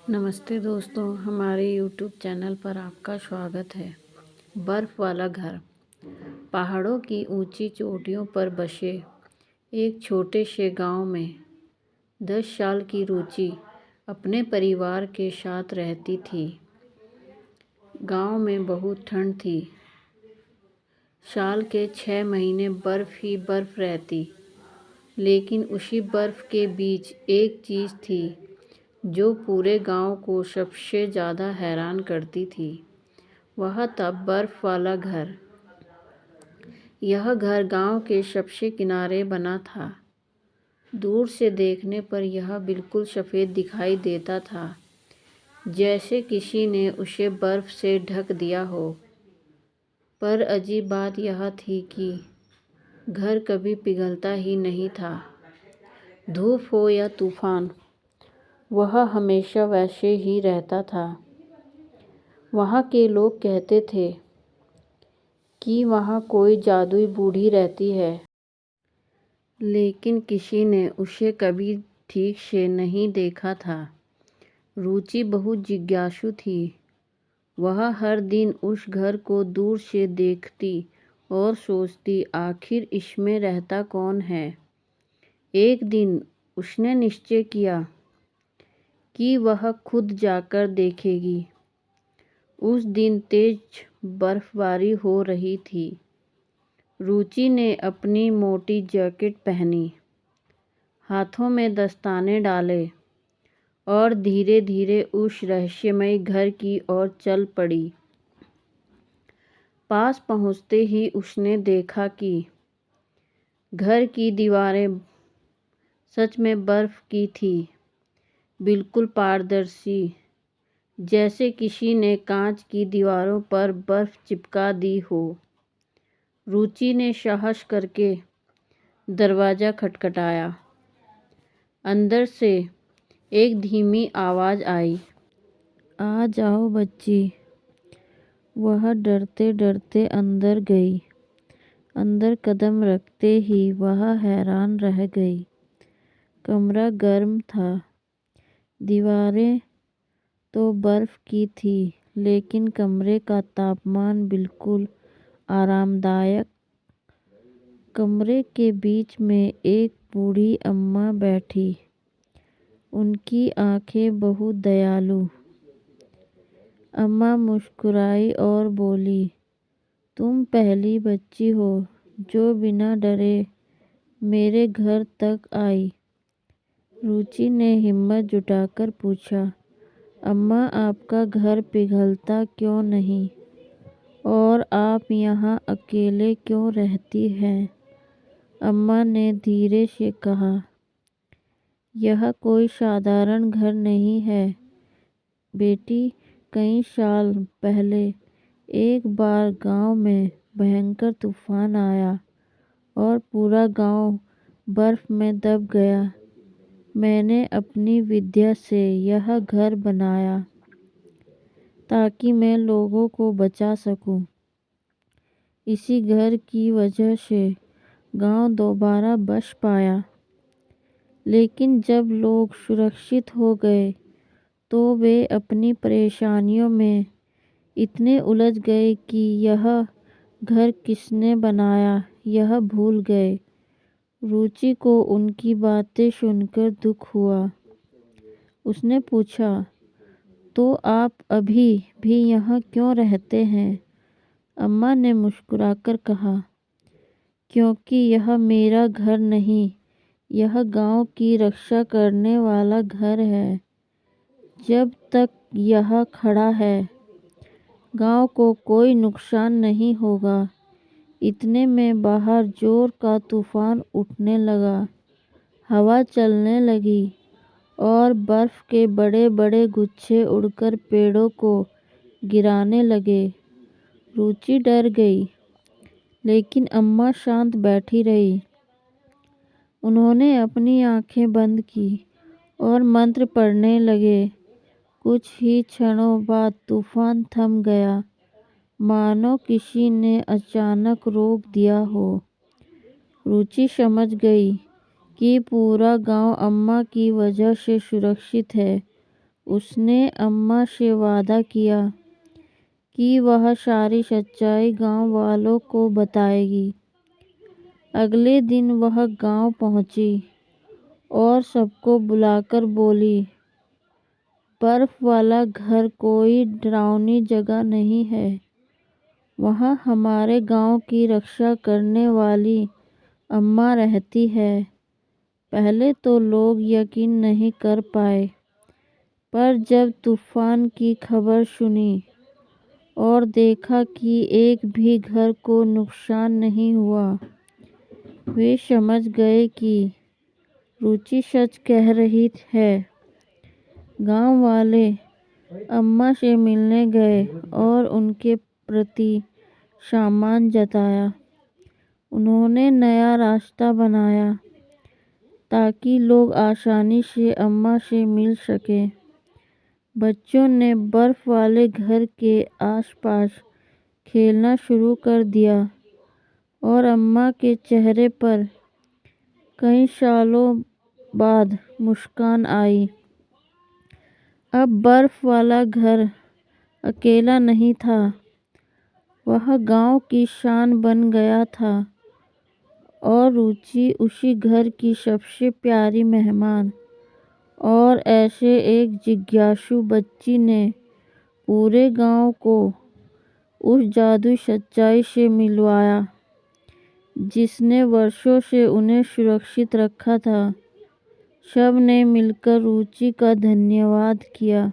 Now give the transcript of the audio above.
नमस्ते दोस्तों, हमारे YouTube चैनल पर आपका स्वागत है। बर्फ़ वाला घर। पहाड़ों की ऊंची चोटियों पर बसे एक छोटे से गांव में 10 साल की रुचि अपने परिवार के साथ रहती थी। गांव में बहुत ठंड थी। साल के 6 महीने बर्फ़ ही बर्फ़ रहती, लेकिन उसी बर्फ़ के बीच एक चीज़ थी जो पूरे गांव को सबसे ज़्यादा हैरान करती थी। वह था बर्फ़ वाला घर। यह घर गांव के सबसे किनारे बना था। दूर से देखने पर यह बिल्कुल सफ़ेद दिखाई देता था, जैसे किसी ने उसे बर्फ़ से ढक दिया हो। पर अजीब बात यह थी कि घर कभी पिघलता ही नहीं था। धूप हो या तूफान, वह हमेशा वैसे ही रहता था। वहाँ के लोग कहते थे कि वहाँ कोई जादुई बूढ़ी रहती है, लेकिन किसी ने उसे कभी ठीक से नहीं देखा था। रुचि बहुत जिज्ञासु थी। वह हर दिन उस घर को दूर से देखती और सोचती, आखिर इसमें रहता कौन है। एक दिन उसने निश्चय किया कि वह खुद जाकर देखेगी। उस दिन तेज बर्फबारी हो रही थी। रुचि ने अपनी मोटी जैकेट पहनी, हाथों में दस्ताने डाले और धीरे धीरे उस रहस्यमय घर की ओर चल पड़ी। पास पहुंचते ही उसने देखा कि घर की दीवारें सच में बर्फ की थी, बिल्कुल पारदर्शी, जैसे किसी ने कांच की दीवारों पर बर्फ चिपका दी हो। रुचि ने साहस करके दरवाज़ा खटखटाया। अंदर से एक धीमी आवाज़ आई, आ जाओ बच्ची। वह डरते डरते अंदर गई। अंदर कदम रखते ही वह हैरान रह गई। कमरा गर्म था। दीवारें तो बर्फ की थी, लेकिन कमरे का तापमान बिल्कुल आरामदायक। कमरे के बीच में एक बूढ़ी अम्मा बैठी। उनकी आंखें बहुत दयालु। अम्मा मुस्कुराई और बोली, तुम पहली बच्ची हो जो बिना डरे मेरे घर तक आई। रुचि ने हिम्मत जुटाकर पूछा, अम्मा आपका घर पिघलता क्यों नहीं और आप यहाँ अकेले क्यों रहती हैं? अम्मा ने धीरे से कहा, यह कोई साधारण घर नहीं है बेटी। कई साल पहले एक बार गांव में भयंकर तूफान आया और पूरा गांव बर्फ में दब गया। मैंने अपनी विद्या से यह घर बनाया ताकि मैं लोगों को बचा सकूं। इसी घर की वजह से गांव दोबारा बच पाया। लेकिन जब लोग सुरक्षित हो गए तो वे अपनी परेशानियों में इतने उलझ गए कि यह घर किसने बनाया यह भूल गए। रुचि को उनकी बातें सुनकर दुख हुआ। उसने पूछा, तो आप अभी भी यहाँ क्यों रहते हैं? अम्मा ने मुस्कुराकर कहा, क्योंकि यह मेरा घर नहीं, यह गांव की रक्षा करने वाला घर है। जब तक यह खड़ा है, गांव को कोई नुकसान नहीं होगा। इतने में बाहर जोर का तूफान उठने लगा। हवा चलने लगी और बर्फ के बड़े बड़े गुच्छे उड़कर पेड़ों को गिराने लगे। रुचि डर गई, लेकिन अम्मा शांत बैठी रही। उन्होंने अपनी आंखें बंद की और मंत्र पढ़ने लगे। कुछ ही क्षणों बाद तूफान थम गया, मानो किसी ने अचानक रोक दिया हो। रुचि समझ गई कि पूरा गांव अम्मा की वजह से सुरक्षित है। उसने अम्मा से वादा किया कि वह सारी सच्चाई गांव वालों को बताएगी। अगले दिन वह गांव पहुंची और सबको बुलाकर बोली, बर्फ वाला घर कोई डरावनी जगह नहीं है। वहाँ हमारे गांव की रक्षा करने वाली अम्मा रहती है। पहले तो लोग यकीन नहीं कर पाए, पर जब तूफान की खबर सुनी और देखा कि एक भी घर को नुकसान नहीं हुआ, वे समझ गए कि रुचि सच कह रही है। गांव वाले अम्मा से मिलने गए और उनके प्रति सम्मान जताया। उन्होंने नया रास्ता बनाया ताकि लोग आसानी से अम्मा से मिल सकें। बच्चों ने बर्फ वाले घर के आसपास खेलना शुरू कर दिया और अम्मा के चेहरे पर कई सालों बाद मुस्कान आई। अब बर्फ वाला घर अकेला नहीं था, वह गांव की शान बन गया था और रुचि उसी घर की सबसे प्यारी मेहमान। और ऐसे एक जिज्ञासु बच्ची ने पूरे गांव को उस जादुई सच्चाई से मिलवाया जिसने वर्षों से उन्हें सुरक्षित रखा था। सब ने मिलकर रुचि का धन्यवाद किया